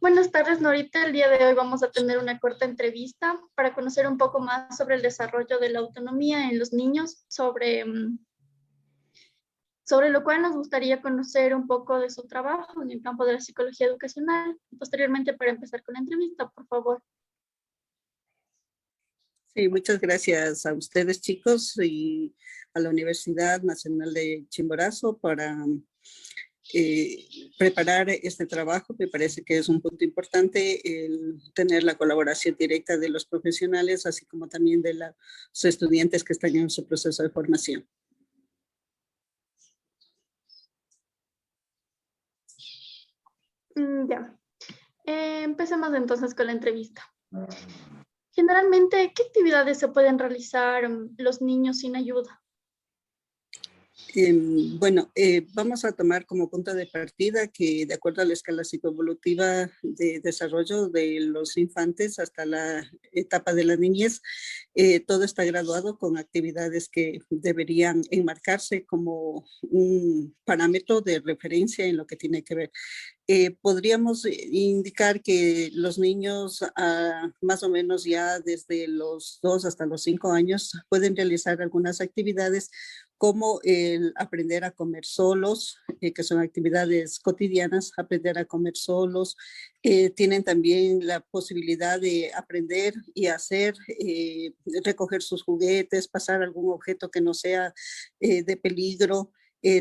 Buenas tardes, Norita. El día de hoy vamos a tener una corta entrevista para conocer un poco más sobre el desarrollo de la autonomía en los niños, sobre lo cual nos gustaría conocer un poco de su trabajo en el campo de la psicología educacional. Posteriormente, para empezar con la entrevista, por favor. Sí, muchas gracias a ustedes, chicos, y a la Universidad Nacional de Chimborazo para preparar este trabajo. Me parece que es un punto importante el tener la colaboración directa de los profesionales, así como también de los estudiantes que están en su proceso de formación. Ya. Empecemos entonces con la entrevista. Generalmente, ¿qué actividades se pueden realizar los niños sin ayuda? Bueno, vamos a tomar como punto de partida que de acuerdo a la escala psicoevolutiva de desarrollo de los infantes hasta la etapa de la niñez, todo está graduado con actividades que deberían enmarcarse como un parámetro de referencia en lo que tiene que ver. Podríamos indicar que los niños más o menos ya desde los 2 hasta los 5 años pueden realizar algunas actividades como el aprender a comer solos, que son actividades cotidianas, aprender a comer solos. Tienen también la posibilidad de aprender y hacer, recoger sus juguetes, pasar algún objeto que no sea de peligro.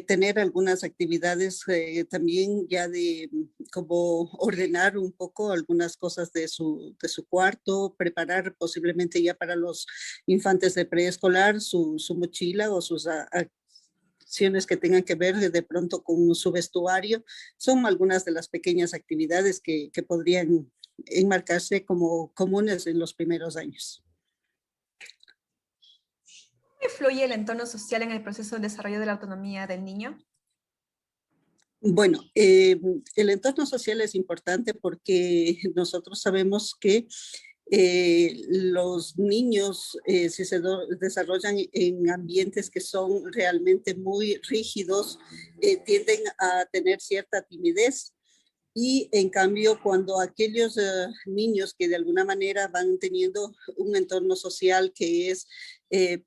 Tener algunas actividades también ya de como ordenar un poco algunas cosas de su cuarto, preparar posiblemente ya para los infantes de preescolar su mochila o sus acciones que tengan que ver de pronto con su vestuario. Son algunas de las pequeñas actividades que podrían enmarcarse como comunes en los primeros años. ¿Cómo influye el entorno social en el proceso de desarrollo de la autonomía del niño? Bueno, el entorno social es importante porque nosotros sabemos que los niños, si se desarrollan en ambientes que son realmente muy rígidos, tienden a tener cierta timidez. Y en cambio, cuando aquellos niños que de alguna manera van teniendo un entorno social que es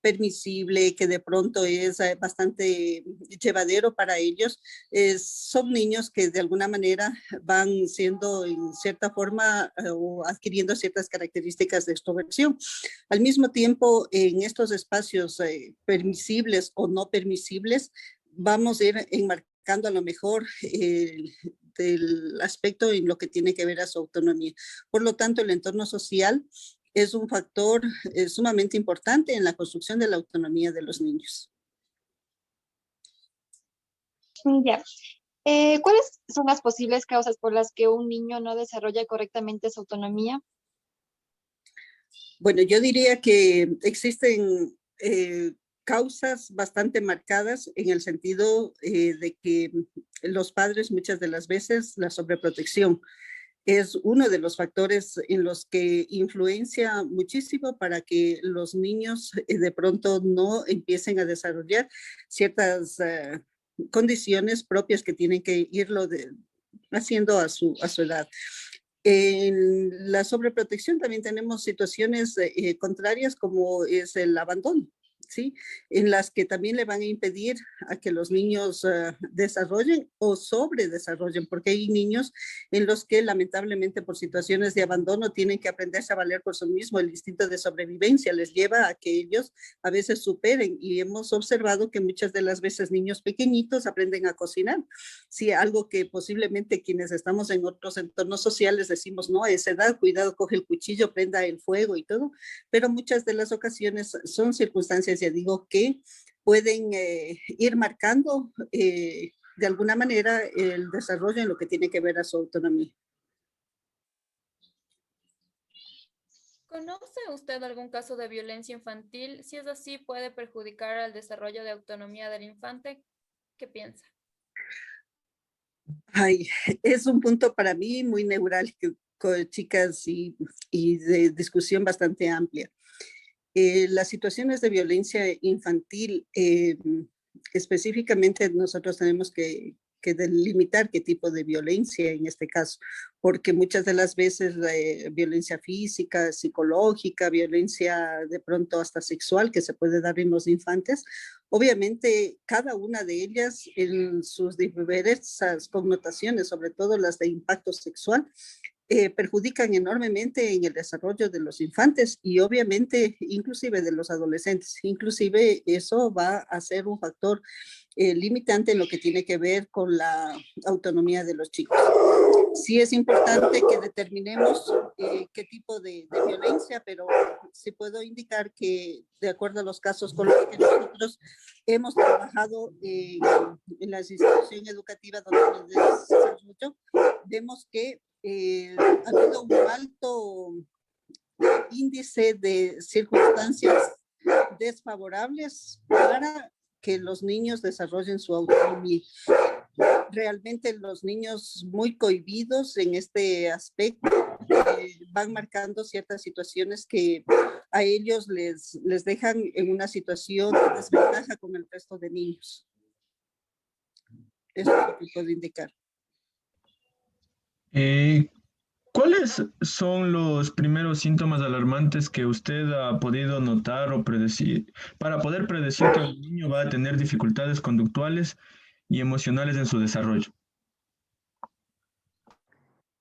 permisible, que de pronto es bastante llevadero para ellos, son niños que de alguna manera van siendo en cierta forma o adquiriendo ciertas características de extroversión. Al mismo tiempo, en estos espacios permisibles o no permisibles, vamos a ir enmarcando a lo mejor del aspecto en lo que tiene que ver a su autonomía. Por lo tanto, el entorno social es un factor sumamente importante en la construcción de la autonomía de los niños. Ya. ¿Cuáles son las posibles causas por las que un niño no desarrolla correctamente su autonomía? Bueno, yo diría que existen causas bastante marcadas en el sentido de que los padres muchas de las veces la sobreprotección es uno de los factores en los que influencia muchísimo para que los niños de pronto no empiecen a desarrollar ciertas condiciones propias que tienen que irlo haciendo a su edad. En la sobreprotección también tenemos situaciones contrarias como es el abandono, ¿sí? En las que también le van a impedir a que los niños desarrollen o sobredesarrollen, porque hay niños en los que lamentablemente por situaciones de abandono tienen que aprenderse a valer por sí mismos. El instinto de sobrevivencia les lleva a que ellos a veces superen, y hemos observado que muchas de las veces niños pequeñitos aprenden a cocinar. Sí, algo que posiblemente quienes estamos en otros entornos sociales decimos, no, a esa edad, cuidado, coge el cuchillo, prenda el fuego y todo, pero muchas de las ocasiones son circunstancias, ya digo, que pueden ir marcando de alguna manera el desarrollo en lo que tiene que ver a su autonomía. ¿Conoce usted algún caso de violencia infantil? Si es así, ¿puede perjudicar al desarrollo de autonomía del infante? ¿Qué piensa? Ay, es un punto para mí muy neurálgico, chicas, y de discusión bastante amplia. Las situaciones de violencia infantil, específicamente nosotros tenemos que delimitar qué tipo de violencia en este caso, porque muchas de las veces violencia física, psicológica, violencia de pronto hasta sexual que se puede dar en los infantes, obviamente cada una de ellas en sus diversas connotaciones, sobre todo las de impacto sexual, perjudican enormemente en el desarrollo de los infantes y obviamente inclusive de los adolescentes. Inclusive eso va a ser un factor limitante en lo que tiene que ver con la autonomía de los chicos. Sí es importante que determinemos qué tipo de violencia, pero sí puedo indicar que de acuerdo a los casos con los que nosotros hemos trabajado en las instituciones educativas donde me desarrollo, vemos que ha habido un alto índice de circunstancias desfavorables para que los niños desarrollen su autonomía. Realmente los niños muy cohibidos en este aspecto van marcando ciertas situaciones que a ellos les dejan en una situación de desventaja con el resto de niños. Eso es lo que puedo indicar. ¿Cuáles son los primeros síntomas alarmantes que usted ha podido notar o predecir para poder predecir que el niño va a tener dificultades conductuales y emocionales en su desarrollo?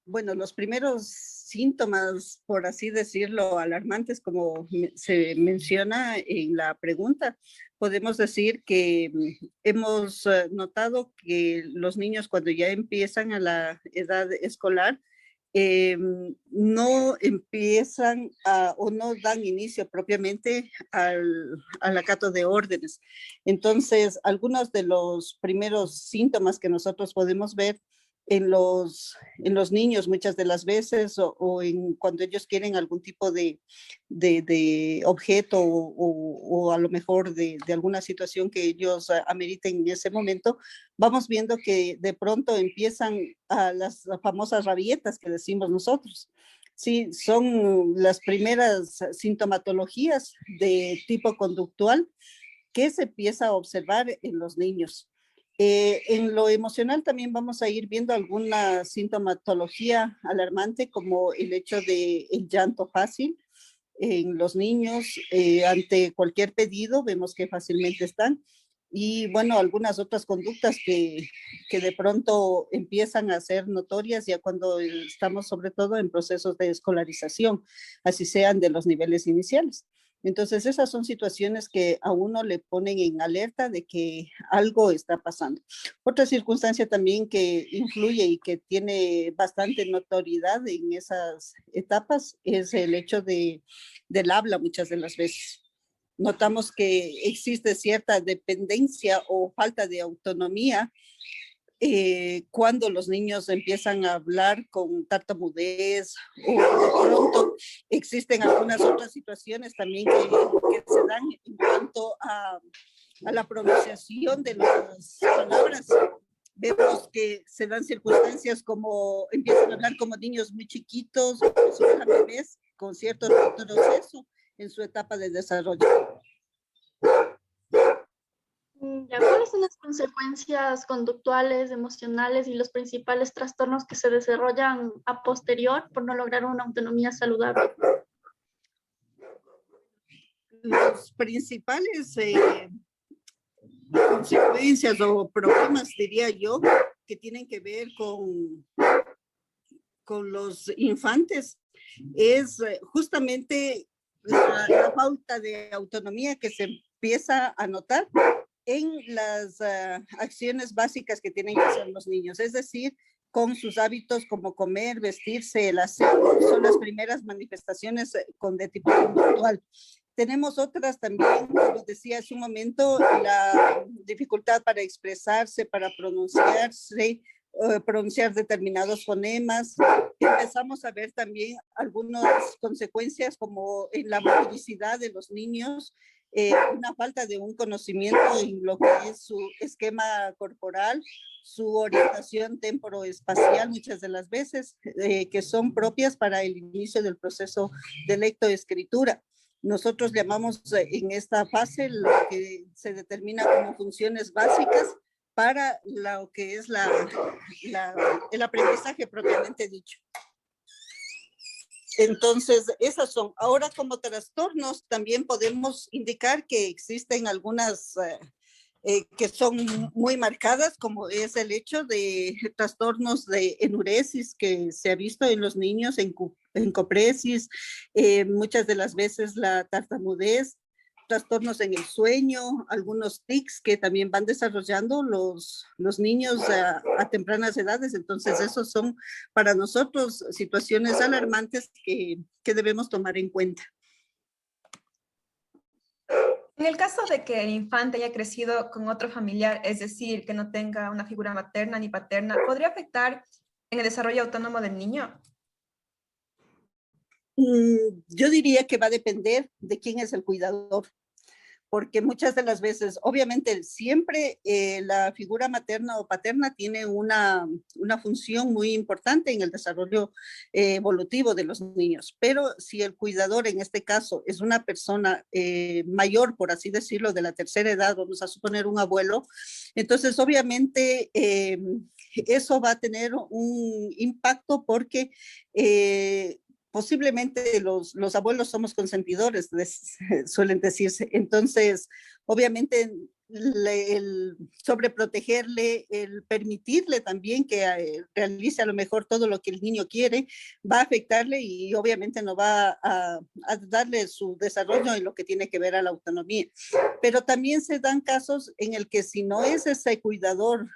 Bueno, los primeros síntomas, por así decirlo, alarmantes, como se menciona en la pregunta, podemos decir que hemos notado que los niños cuando ya empiezan a la edad escolar, no empiezan o no dan inicio propiamente al acato de órdenes. Entonces, algunos de los primeros síntomas que nosotros podemos ver en los niños muchas de las veces o cuando ellos quieren algún tipo de objeto o a lo mejor de alguna situación que ellos ameriten en ese momento, vamos viendo que de pronto empiezan a las famosas rabietas que decimos nosotros. Sí, son las primeras sintomatologías de tipo conductual que se empieza a observar en los niños. En lo emocional también vamos a ir viendo alguna sintomatología alarmante como el hecho de el llanto fácil en los niños ante cualquier pedido, vemos que fácilmente están. Y bueno, algunas otras conductas que de pronto empiezan a ser notorias ya cuando estamos sobre todo en procesos de escolarización, así sean de los niveles iniciales. Entonces, esas son situaciones que a uno le ponen en alerta de que algo está pasando. Otra circunstancia también que influye y que tiene bastante notoriedad en esas etapas es el hecho del habla muchas de las veces. Notamos que existe cierta dependencia o falta de autonomía cuando los niños empiezan a hablar con tartamudez o de pronto existen algunas otras situaciones también que se dan en cuanto a la pronunciación de las palabras. Vemos que se dan circunstancias como empiezan a hablar como niños muy chiquitos, como si fueran bebés, con cierto retroceso en su etapa de desarrollo. ¿Cuáles son las consecuencias conductuales, emocionales y los principales trastornos que se desarrollan a posterior por no lograr una autonomía saludable? Los principales consecuencias o problemas, diría yo, que tienen que ver con los infantes es justamente la falta de autonomía que se empieza a notar en las acciones básicas que tienen que hacer los niños, es decir, con sus hábitos como comer, vestirse, el aseo, son las primeras manifestaciones de tipo conductual. Tenemos otras también, como decía hace un momento, la dificultad para expresarse, para pronunciarse, pronunciar determinados fonemas. Empezamos a ver también algunas consecuencias como en la motricidad de los niños, una falta de un conocimiento en lo que es su esquema corporal, su orientación temporoespacial muchas de las veces, que son propias para el inicio del proceso de lectoescritura. Nosotros llamamos en esta fase lo que se determina como funciones básicas, para lo que es el aprendizaje propiamente dicho. Entonces, esas son. Ahora, como trastornos, también podemos indicar que existen algunas que son muy marcadas, como es el hecho de trastornos de enuresis que se ha visto en los niños, en copresis, muchas de las veces la tartamudez, trastornos en el sueño, algunos tics que también van desarrollando los niños a tempranas edades. Entonces, esos son para nosotros situaciones alarmantes que debemos tomar en cuenta. En el caso de que el infante haya crecido con otro familiar, es decir, que no tenga una figura materna ni paterna, ¿podría afectar en el desarrollo autónomo del niño? Yo diría que va a depender de quién es el cuidador, porque muchas de las veces, obviamente, siempre la figura materna o paterna tiene una función muy importante en el desarrollo evolutivo de los niños, pero si el cuidador en este caso es una persona mayor, por así decirlo, de la tercera edad, vamos a suponer un abuelo, entonces obviamente eso va a tener un impacto porque posiblemente los abuelos somos consentidores, suelen decirse. Entonces, obviamente, el sobreprotegerle, el permitirle también que realice a lo mejor todo lo que el niño quiere, va a afectarle y obviamente no va a darle su desarrollo en lo que tiene que ver a la autonomía. Pero también se dan casos en el que si no es ese cuidador,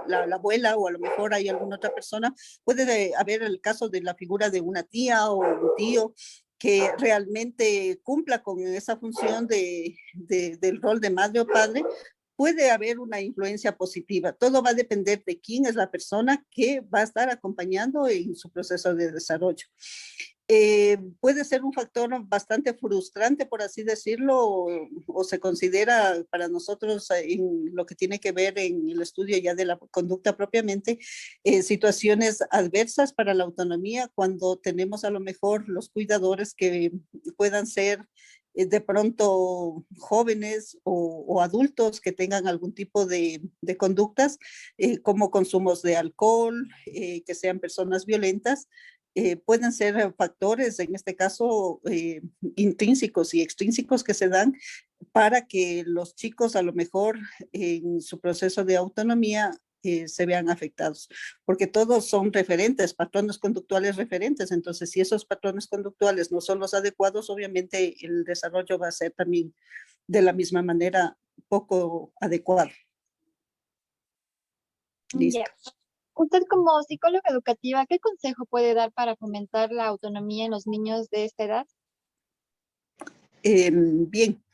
la abuela o a lo mejor hay alguna otra persona, puede haber el caso de la figura de una tía o un tío que realmente cumpla con esa función del rol de madre o padre, puede haber una influencia positiva. Todo va a depender de quién es la persona que va a estar acompañando en su proceso de desarrollo. Puede ser un factor bastante frustrante, por así decirlo, o se considera para nosotros en lo que tiene que ver en el estudio ya de la conducta propiamente, situaciones adversas para la autonomía cuando tenemos a lo mejor los cuidadores que puedan ser de pronto jóvenes o adultos que tengan algún tipo de conductas como consumos de alcohol, que sean personas violentas. Pueden ser factores, en este caso, intrínsecos y extrínsecos que se dan para que los chicos a lo mejor en su proceso de autonomía se vean afectados, porque todos son referentes, patrones conductuales referentes. Entonces, si esos patrones conductuales no son los adecuados, obviamente el desarrollo va a ser también de la misma manera poco adecuado. Listo. Yeah. Usted como psicóloga educativa, ¿qué consejo puede dar para fomentar la autonomía en los niños de esta edad? Bien.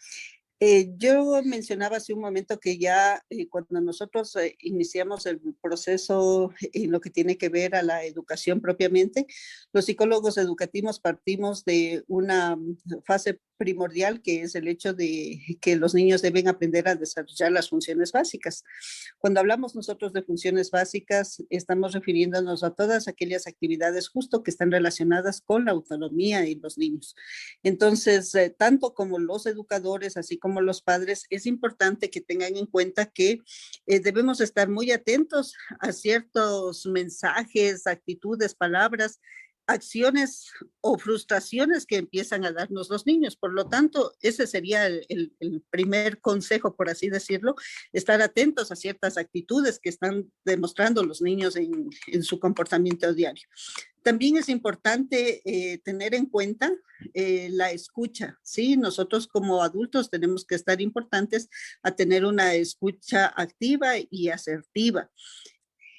Yo mencionaba hace un momento que ya cuando nosotros iniciamos el proceso en lo que tiene que ver a la educación propiamente, los psicólogos educativos partimos de una fase primordial que es el hecho de que los niños deben aprender a desarrollar las funciones básicas. Cuando hablamos nosotros de funciones básicas, estamos refiriéndonos a todas aquellas actividades justo que están relacionadas con la autonomía de los niños. Entonces, tanto como los educadores, así como los padres, es importante que tengan en cuenta que debemos estar muy atentos a ciertos mensajes, actitudes, palabras, acciones o frustraciones que empiezan a darnos los niños. Por lo tanto, ese sería el primer consejo, por así decirlo, estar atentos a ciertas actitudes que están demostrando los niños en su comportamiento diario. También es importante tener en cuenta la escucha, ¿sí? Nosotros como adultos tenemos que estar importantes a tener una escucha activa y asertiva.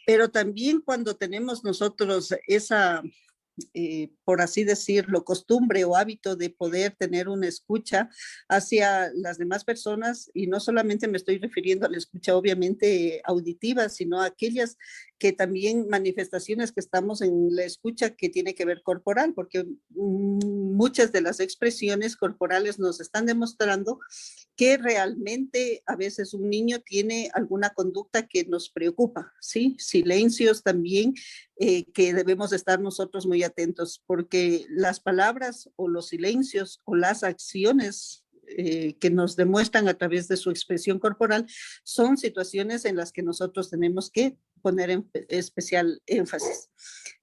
Pero también cuando tenemos nosotros esa por así decirlo, costumbre o hábito de poder tener una escucha hacia las demás personas, y no solamente me estoy refiriendo a la escucha obviamente auditiva, sino a aquellas que también manifestaciones que estamos en la escucha que tiene que ver corporal, porque muchas de las expresiones corporales nos están demostrando que realmente a veces un niño tiene alguna conducta que nos preocupa, ¿sí? Silencios también que debemos estar nosotros muy atentos, porque las palabras o los silencios o las acciones que nos demuestran a través de su expresión corporal, son situaciones en las que nosotros tenemos que poner en especial énfasis.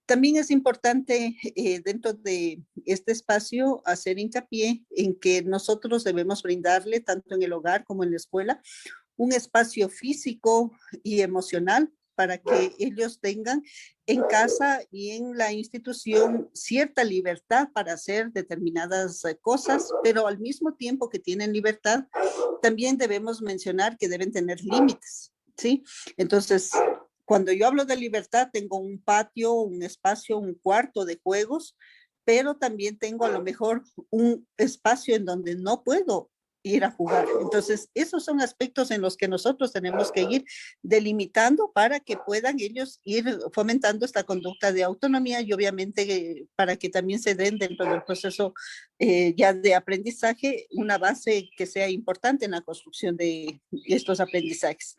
También es importante dentro de este espacio hacer hincapié en que nosotros debemos brindarle, tanto en el hogar como en la escuela, un espacio físico y emocional para que ellos tengan en casa y en la institución cierta libertad para hacer determinadas cosas, pero al mismo tiempo que tienen libertad, también debemos mencionar que deben tener límites, ¿sí? Entonces, cuando yo hablo de libertad, tengo un patio, un espacio, un cuarto de juegos, pero también tengo a lo mejor un espacio en donde no puedo ir a jugar. Entonces, esos son aspectos en los que nosotros tenemos que ir delimitando para que puedan ellos ir fomentando esta conducta de autonomía y obviamente para que también se den dentro del proceso ya de aprendizaje una base que sea importante en la construcción de estos aprendizajes.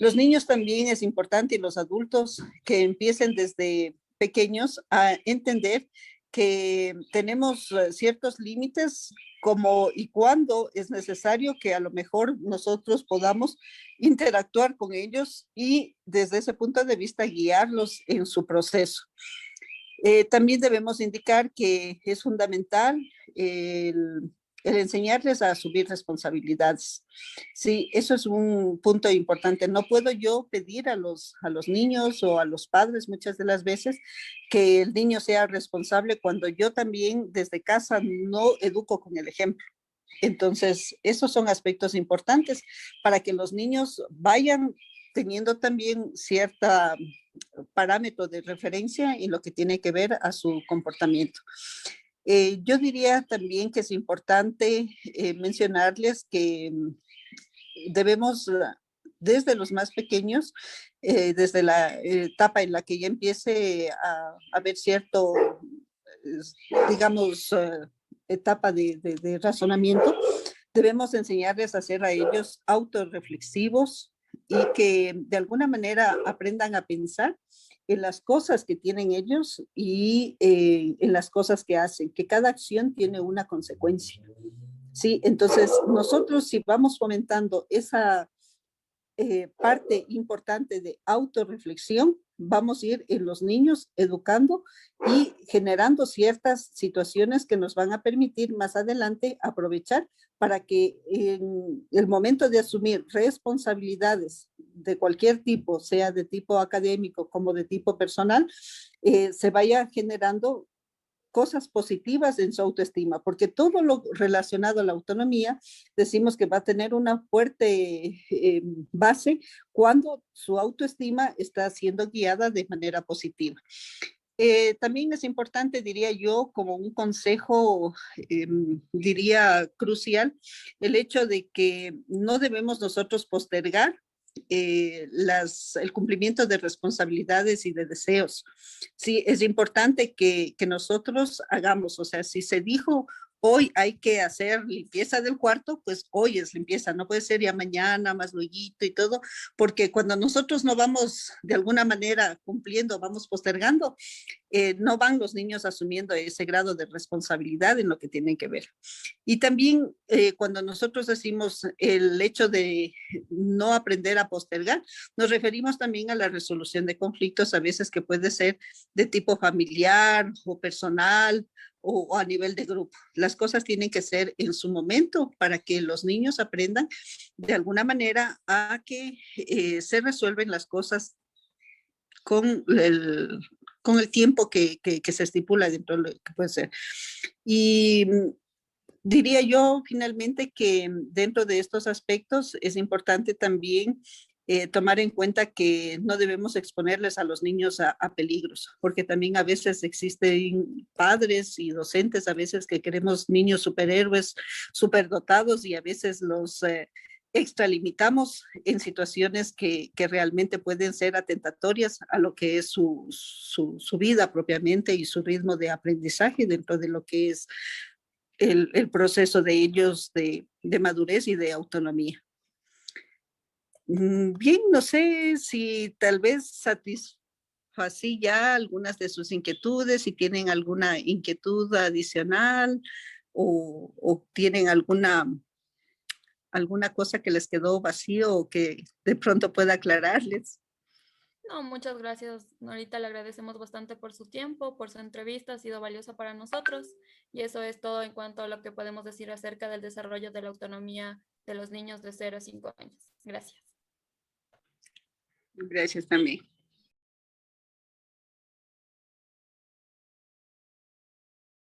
Los niños también es importante y los adultos que empiecen desde pequeños a entender que tenemos ciertos límites como y cuándo es necesario que a lo mejor nosotros podamos interactuar con ellos y desde ese punto de vista guiarlos en su proceso. También debemos indicar que es fundamental el enseñarles a asumir responsabilidades. Sí, eso es un punto importante. No puedo yo pedir a los niños o a los padres muchas de las veces que el niño sea responsable cuando yo también desde casa no educo con el ejemplo. Entonces, esos son aspectos importantes para que los niños vayan teniendo también cierta parámetro de referencia en lo que tiene que ver a su comportamiento. Yo diría también que es importante mencionarles que debemos, desde los más pequeños, desde la etapa en la que ya empiece a haber cierto, digamos, etapa de razonamiento, debemos enseñarles a ser a ellos autorreflexivos y que de alguna manera aprendan a pensar en las cosas que tienen ellos y en las cosas que hacen, que cada acción tiene una consecuencia. Sí, entonces nosotros si vamos fomentando esa parte importante de autorreflexión, vamos a ir en los niños educando y generando ciertas situaciones que nos van a permitir más adelante aprovechar para que en el momento de asumir responsabilidades de cualquier tipo, sea de tipo académico como de tipo personal, se vaya generando cosas positivas en su autoestima, porque todo lo relacionado a la autonomía decimos que va a tener una fuerte base cuando su autoestima está siendo guiada de manera positiva. También es importante, diría yo, como un consejo, diría crucial, el hecho de que no debemos nosotros postergar el cumplimiento de responsabilidades y de deseos. Sí, es importante que nosotros hagamos, o sea, si se dijo hoy hay que hacer limpieza del cuarto, pues hoy es limpieza, no puede ser ya mañana, más luego y todo, porque cuando nosotros no vamos de alguna manera cumpliendo, vamos postergando, no van los niños asumiendo ese grado de responsabilidad en lo que tienen que ver. Y también cuando nosotros decimos el hecho de no aprender a postergar, nos referimos también a la resolución de conflictos, a veces que puede ser de tipo familiar o personal o a nivel de grupo. Las cosas tienen que ser en su momento para que los niños aprendan de alguna manera a que se resuelven las cosas con el tiempo que se estipula dentro de lo que puede ser. Y diría yo finalmente que dentro de estos aspectos es importante también tomar en cuenta que no debemos exponerles a los niños a peligros, porque también a veces existen padres y docentes, a veces que queremos niños superhéroes, superdotados y a veces los extralimitamos en situaciones que realmente pueden ser atentatorias a lo que es su vida propiamente y su ritmo de aprendizaje dentro de lo que es el proceso de ellos de madurez y de autonomía. Bien, no sé si tal vez satisfací ya algunas de sus inquietudes, si tienen alguna inquietud adicional o tienen alguna alguna cosa que les quedó vacío o que de pronto pueda aclararles. No, muchas gracias, Norita. Le agradecemos bastante por su tiempo, por su entrevista. Ha sido valiosa para nosotros. Y eso es todo en cuanto a lo que podemos decir acerca del desarrollo de la autonomía de los niños de 0 a 5 años. Gracias. Gracias también.